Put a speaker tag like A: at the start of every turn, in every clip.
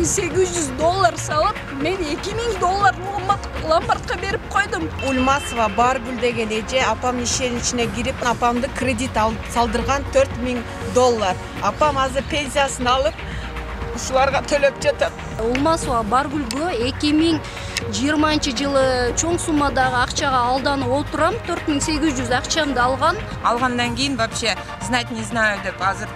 A: $4800 салып, мен $2000 ломбардқа беріп қойдым.
B: Ульмасова Баргүл деген эже апам ишенин ичине кирип, апамды кредит салдырган $4000. Апам азыр пенсиясын алып, ушуларга төлөп жатат.
A: Ульмасова Баргүлгө 2020 жылы чоң суммадагы акчага алданып отурам. 4800 акчамды алган.
C: Алгандан кийин вообще знать не знаю деп азыр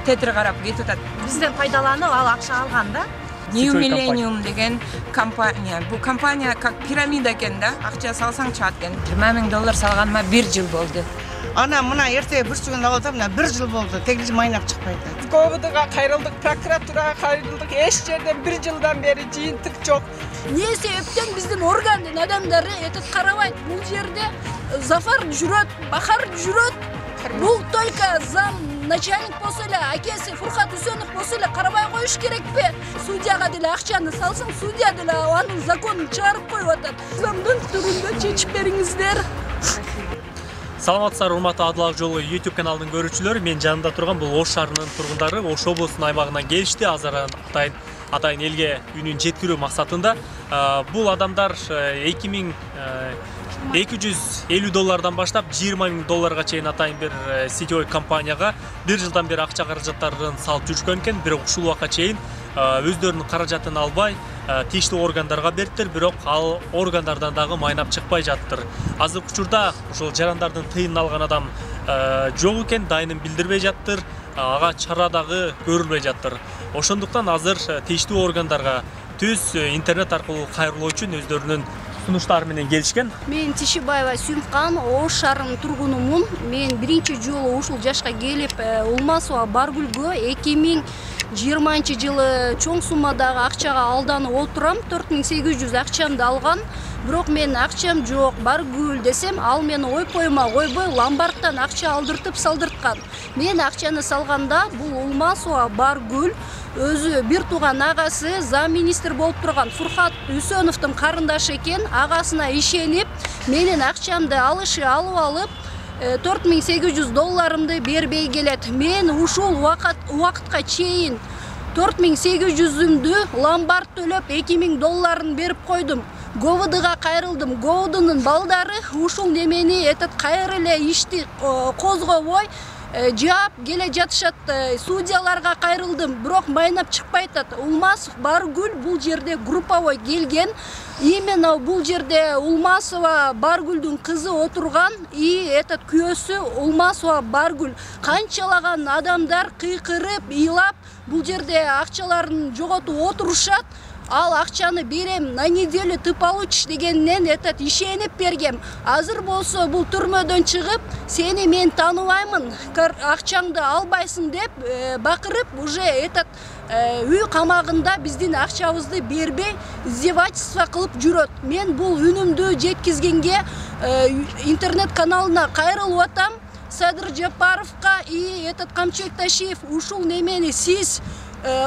C: тетир карап кетип атат.
D: Бизден пайдаланып ал акча алган да?
C: New Millennium деген компания. Бул компания как пирамида экен да. Акча салсаң чыгат экен. $20,000 салганыма 1 жыл болду.
B: Ана мына эртеге бір сүйгөн алып мына 1 жыл болду. Тегиз майнап чыкпайт.
E: КОВДга кайрылдык, прокуратурага кайрылдык. Эч жерден 1 жылдан бери жыйынтык жок.
A: Не себептен биздин органдын адамдары этет карабайт? Бул жерде Зафар жүрөт, Бахар жүрөт. Бул только зам начальник болсо эле, акеси Фуркат Үсөнов болсо эле карабай коюш керекпи? Судьяга деле акчаны салсаң, судья деле анын законун чыгарып коюп атат. Замдын түрүндө чечип бериңиздер.
F: Саламатсыздар, урматтуу Адыл Ак жолу YouTube каналынын көрүүчүлөрү. Мен жанында турган бул Ош шаарынын тургундары Ош облусунун аймагынан келишти. Азыр атайын элге үнүн жеткирүү максатында. Бул адамдар $2250 баштап $20,000 чейин атайын бир сетевой компанияга 1 жылдан бери акча каражаттарын салып жүргөн экен. Бирок ушул убакка чейин өздөрүнүн каражатын албай, тийиштүү органдарга бериптир, бирок ал органдардан дагы майнап чыкпай жаттыр. Азыркы учурда ушул жарандардын тыйынын алган адам жок экен, дайынын билдирбей жаттыр, ага чара дагы көрүлбөй жаттыр. Ошондуктан азыр тийиштүү органдарга түз интернет аркылуу кайрылуу үчүн өздөрүнүн сунуштары менен келишкен.
A: Мен Тишибаева Сүйүмкан, Ош шаарынын тургунумун. Мен биринчи жолу ушул жашка келип, Ульмасова Баргүлгө 2020 жылы чоң суммадагы акчага алданып отурам. 4800 акчамды алган. Бирок мен акчам жок, Баргүл десем, ал мени ойпойма ойбой ломбардтан акча алдыртып салдырткан. Мен акчаны салганда бул Ульмасова Баргүл өзү бир тууган агасы зам министр болуп турган Фуркат Үсөновдун карындашы экен. Агасына ишенип, менин акчамды алып $4800 бербей келет. Мен ушул убакытка чейин 4800-үмдү ломбард төлөп $2000 берип койдум. КОВДга кайрылдым. КОВДнун балдары ушул немени кайра эле ишти козгобой жаап келе жатышат. Судьяларга кайрылдым, бирок майнап чыкпай атат. Ульмасов Баргүл бул жерде групповой келген. Именно бул жерде Ульмасова Баргүлдүн кызы отурган и күйөөсү Ульмасова Баргүл. Канчалаган адамдар кыйкырып, ыйлап бул жерде акчаларын жоготуп отурушат. Ал акчаны берем, на неделю ты получишь дегеннен ишенип бергем. Азыр болсо бул түрмөдөн чыгып, сени мен тааныбаймын, акчаңды албайсың деп бакырып, уже үй камагында биздин акчабызды бербей издевательство кылып жүрөт. Мен бул үнүмдү жеткизгенге интернет каналына кайрылып атам. Садыр Жапаровка и Камчыбек Ташиев ушул немени сиз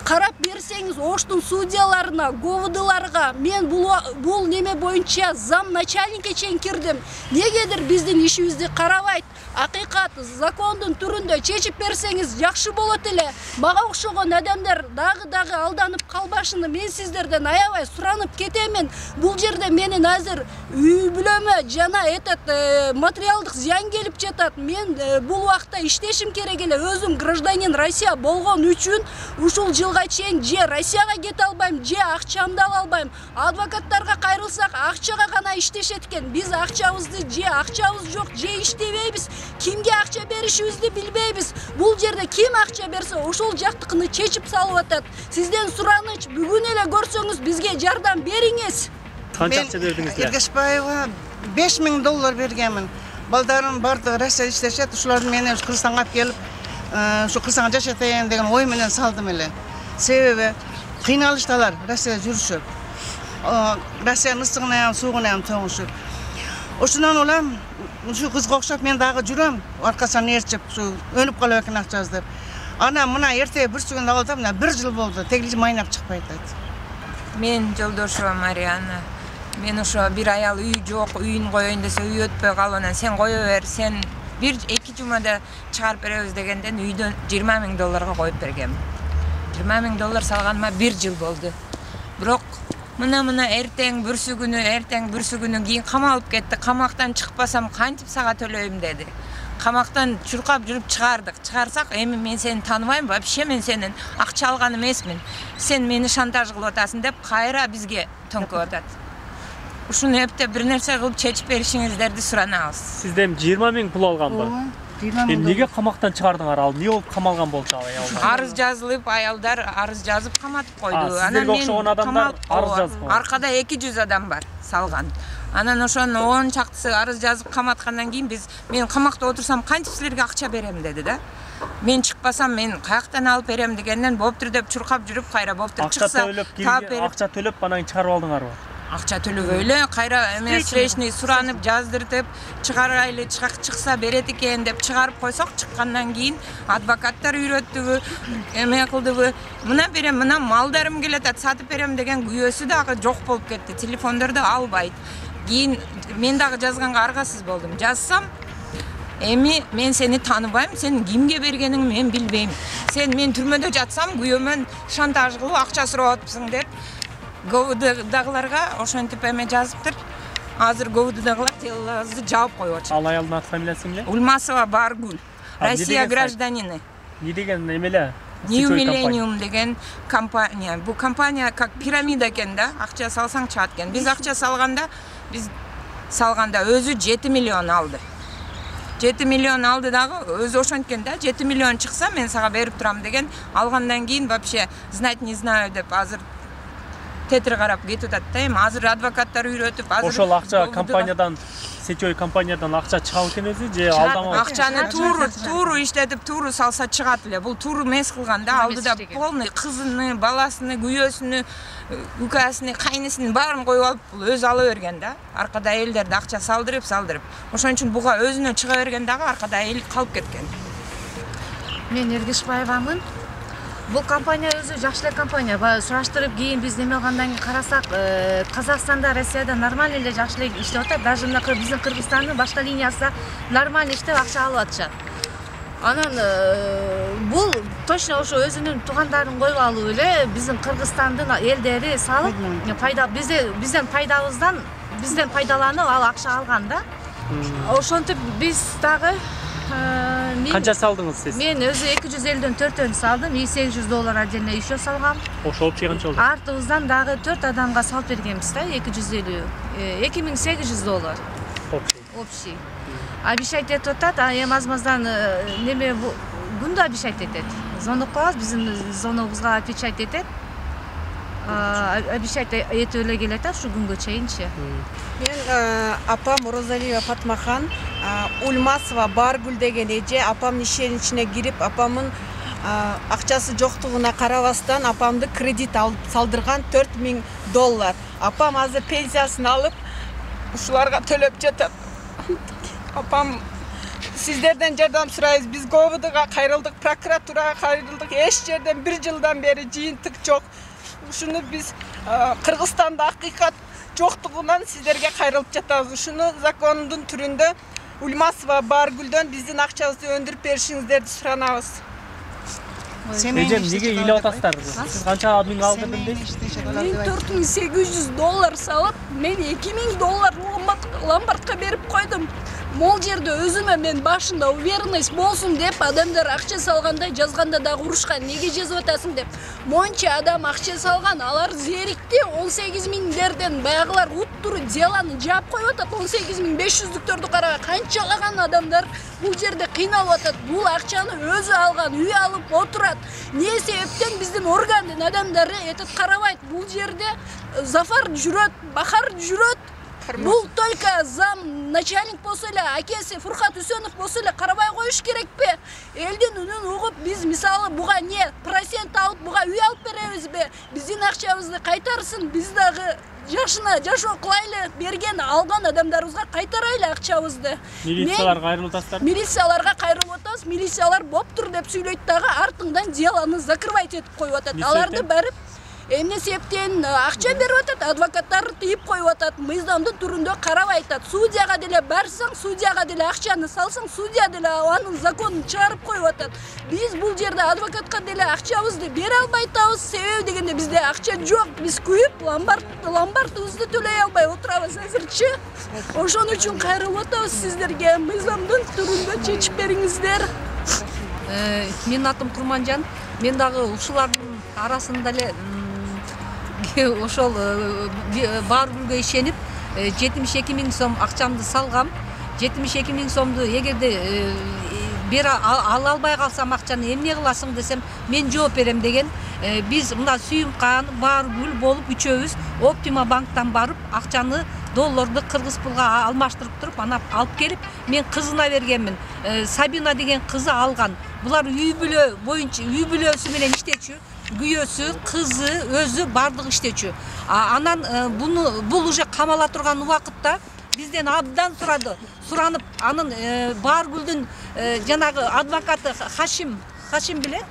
A: карап берсеңиз Оштун судьяларына, КОВДларга, мен бул неме боюнча зам начальникке чейин кирдим. Негедир биздин ишибизди карабайт? Акыйкат закондун түрүндө чечип берсеңиз жакшы болот эле. Мага окшогон адамдар дагы алданып калбашыны мен сиздерден аябай суранып кетемин. Бул жерде менин азыр үй бүлөмө жана материалдык зыян келип жатат. Мен бул убакта иштешим керек эле. Өзүм гражданин Россия болгон үчүн ушул жылга чейин же Россияга кете албайм, же акчамды ала албайм. Адвокаттарга кайрылсак акчага гана иштешет экен. Биз акчабыз жок, же иштебейбиз. Кимге акча беришибизди билбейбиз. Бул жерде ким акча берсе, ошол жактыкыны чечип салып атат. Сизден сураныч, бүгүн эле көрсөңүз бизге жардам бериңиз.
F: Канча акча бердиңиздер?
B: Ергешбаева $5000 бергенмин. Балдарым барды Россия иштешет, ушуларды мен Кыргызстанга алып келип, ушу Кыргызстанга жашатайын деген ой менен салдым эле. Себеби кыйналышталар Россияда жүрүшүп. Россиянын ысыгына, суугуна тоңушуп. Ошондон улам ушу кызга окшоп мен дагы жүрөм, аркасынан ээрчип, ушу өнүп калып экен акчабыз деп. Ана мына эртеге бир сүйгөн алып атам, 1 жыл болду. Тегиз майнап чыкпай атат.
C: Мен Жолдошова Марианна. Мен ошо бир аял үй жок, үйүн коеюн десе үй өтпөй калып, сен кое бер, сен 1-2 жумада чыгарып беребиз дегенден үйдөн $20,000 коюп бергем. $20.000 салганыма 1 жыл болду. Бирок мына эртең бүрсү күнү кийин камалып кетти. Камактан чыкпасам кантип сага төлөйм деди. Камактан чуркап жүрүп чыгардык. Чыгарсак, эми мен сени тааныбайм, вообще мен сенин акча алган эмесмин. Сен мени шантаж кылып атасың деп кайра бизге төңкөп атат. Ушуну эптеп бир нерсе кылып чечип беришиңиздерди суранабыз.
F: Сизден 20.000 пул алганбы? Эмнеге камактан чыгардыңар? Ал эмне болуп камалган болчу аялдар?
C: Арыз жазылып, аялдар арыз жазып каматып койду.
F: Сиздерге окшогон адамдар арыз жазып.
C: Аркада 200 адам бар салган. Анан ошонун 10 чактысы арыз жазып каматкандан кийин мен камакта отурсам кантип силерге акча берем деди да. Мен чыкпасам мен каяктан алып берем дегенден болуптур деп чуркап жүрүп кайра болуптур чыкса
F: акча төлөп анан чыгарып алдыңарбы?
C: Акча төлөбөй эле кайра эме встречный суранып жаздыртып чыгарайлы чыкса берет экен деп чыгарып койсок, чыккандан кийин адвокаттар үйрөттүбү, эме кылдыбы, мына берем, мына малдарым келет, сатып берем деген күйөөсү дагы жок болуп кетти. Телефондорду албайт. Кийин мен дагы жазганга аргасыз болдум. Жазсам, эми мен сени тааныбайм, сен кимге бергениңди мен билбейм. Сен мен түрмөдө жатсам, күйөөмөн шантаж кылып акча сурап атыпсың деп ГОВДдагыларга ошентип эме жазыптыр. Азыр ГОВДдагылар телебизди жаап коюп атышат.
F: Ал аялдын аты фамилиясы эмне?
C: Ульмасова Баргуль, Россия гражданины.
F: Не деген эмеле?
C: New Millennium деген компания. Бул компания как пирамида экен да, акча салсаң чыгат экен. Биз акча салганда өзү 7 миллион алды. 7 миллион алды дагы өзү ошенткен да, 7 миллион чыкса мен сага берип турам деген. Алгандан кийин вообще знать не знаю деп азыр тетир карап кетип атат да. Эми азыр адвокаттар үйрөтүп, азыр
F: ошол акча компаниядан, сетевой компаниядан акча чыгат экен өзү же алдама?
C: Акчаны тууру иштетип, тууру салса чыгат эле. Бул тууру эмес кылган да, алдыда полный кызыны, баласыны, күйөөсүнү, үкәсini, кайнысынын баарын коюп алып, бул өзү ала берген да. Аркада элдерди акча салдырып. Ошон үчүн буга өзүнө чыга берген дагы аркада эл калып кеткен.
D: Мен Эргишбаевамын. Бул компания өзү жакшы эле компания. Сураштырып кийин биз неме кылгандан кийин карасак, Казакстанда, Россияда нормально эле жакшы эле иштеп атат. Даже мына биздин Кыргызстандын башка линиясы нормально иштеп акча алып атышат. Анан бул точно ошо өзүнүн туугандарын коюп алуу эле биздин Кыргызстандын элдери салып, бизден пайдаланып ал акча алган да. Ошентип биз дагы
F: Канча салдыңыз сиз?
D: Мен өзү 250дөн 4-өн салдым, $800 отдельно еще салгам.
F: Ошол чыгынчы болду.
D: Артыбыздан дагы 4 адамга салып бергенбиз да, 250. $2800. Общий. Обещать этип атат, эми азмаздан неме күндө обещать этет. Звонок кылабыз, биздин звоногубузга отвечать этет. Обещать этип эле келет ушу күнгө чейинчи.
G: Мен апам Розалиева Фатмахан, Ульмасова Баргуль деген эже апамдын ишенин ичине кирип, апамдын акчасы жоктугуна карабастан апамды кредит салдырган $4.000. Апам азыр пенсиясын алып,
E: ушуларга төлөп жатат. Апам сиздерден жардам сурайбыз. Биз ГОВДга кайрылдык, прокуратурага кайрылдык. Эч жерден 1 жылдан бери жыйынтык жок. Ушуну биз Кыргызстанда акыйкат жоктугунан сиздерге кайрылып жатабыз. Ушуну закондун түрүндө Ульмасова Баргулдөн биздин акчабызды өндүрүп беришиңиздерди суранабыз.
F: Эже эмнеге ыйлап атасыздар? Сиз канча админ алдырдым дейсиз?
A: Мен $4.800 салып, мен $2.000 ломбардка берип койдум. Мол жерде өзүмө мен башында уверенность болсун деп адамдар акча салганда жазганда дагы урушкан. Неге жазып атасың деп. Монча адам акча салган, алар зерикти 18.000дерден баягылар уттур деланы жаап коюп атат. 18.500дүктөрдү карага канчалаган адамдар бул жерде кыйналып атат. Бул акчаны өзү алган, үй алып отурат. Не себептен биздин органдын адамдары этип карабайт. Бул жерде Зафар жүрөт, Бахар жүрөт. Бул только зам начальник болсо эле, акеси Фуркат Үсөнов болсо эле карабай коюш керекпи? Элдин үнүн угуп, биз мисалы буга не процент алып, буга үй алып беребизби? Биздин акчабызды кайтарсын, биз дагы жашына жашоо кылайлы, берген алган адамдарыбызга кайтарайлы акчабызды.
F: Милицияларга кайрылып атасыздар?
A: Милицияларга кайрылып атабыз. Милициялар боптур деп сүйлөйт дагы артыңдан деланы закрывать этип коюп атат. Аларды барып эмне себептен акча берип атат, адвокаттар тыйып коюп атат, мыйзамдын түрүндө карабай атат. Судьяга деле барсаң, судьяга деле акчаны салсаң, судья деле анын законун чыгарып коюп атат. Биз бул жерде адвокатка деле акчабызды бере албай атабыз. Себеби дегенде бизде акча жок. Биз күйүп ломбардыбызды төлөй албай отурабыз азырчы. Ошон үчүн кайрылып атабыз сиздерге, мыйзамдын түрүндө чечип бериңиздер.
D: Менин атым Курманжан. Мен дагы ушулардын арасында эле ошол бар гүлгө ишенип 72 000 сом акчамды салгам. 72 000 сомду эгерде бере ала албай калсам акчаны эмне кыласың десем, мен жооп берем деген. Биз мына Сүйүмкан, Бааргүл болуп үчөөбүз Оптима банктан барып акчаны долларды кыргыз пулга алмаштырып туруп, ана алып келип, мен кызына бергенмин. Сабина деген кызы алган. Булар үй бүлө боюнча үй бүлөсү менен иштечү. Күйөөсү, кызы, өзү бардыгы иштечү. Анан бул уже камала турган убакытта бизден абдан суранып, анын Бааргүлдүн жанагы адвокаты Хашим биле?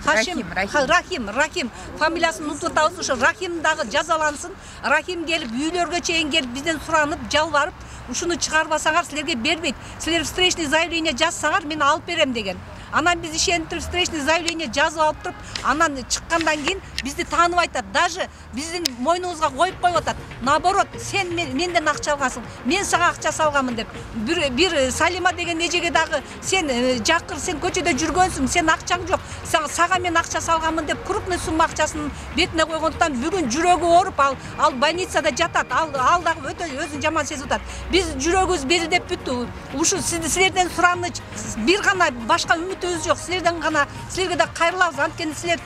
D: Рахим фамилиясын унутуп атабыз. Ошо Рахим дагы жазалансын. Рахим келип үйлөргө чейин келип бизден суранып, жалбарып, ушуну чыгарбасаңар силерге бербейт. Силер встречный заявление жазсаңар мен алып берем деген. Анан биз ишенип встречный заявление жазып алып туруп, анан чыккандан кийин бизди таанып айтат. Даже биздин мойнубузга коюп атат. Наоборот, сен менден акча алгансың, мен сага акча салганмын деп. Бир Салима деген эжеге дагы сен жакыр, сен көчөдө жүргөнсүң, сен акчаң жок, сага мен акча салганмын деп крупный сумма акчасын бетине койгондуктан бүгүн жүрөгү ооруп, ал больницада жатат. Ал дагы өтө өзүн жаман сезип атат. Биз жүрөгүбүз берилип бүттү. Ушу силерден сураныч, бир гана башка үмүтүбүз жок. Силерге да кайрылабыз. Анткени силер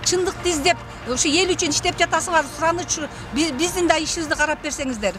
D: чындыкты издеп, ушу эл үчүн иштеп жатасыңар. Сураныч биздин да ишибизди карап берсеңиздер.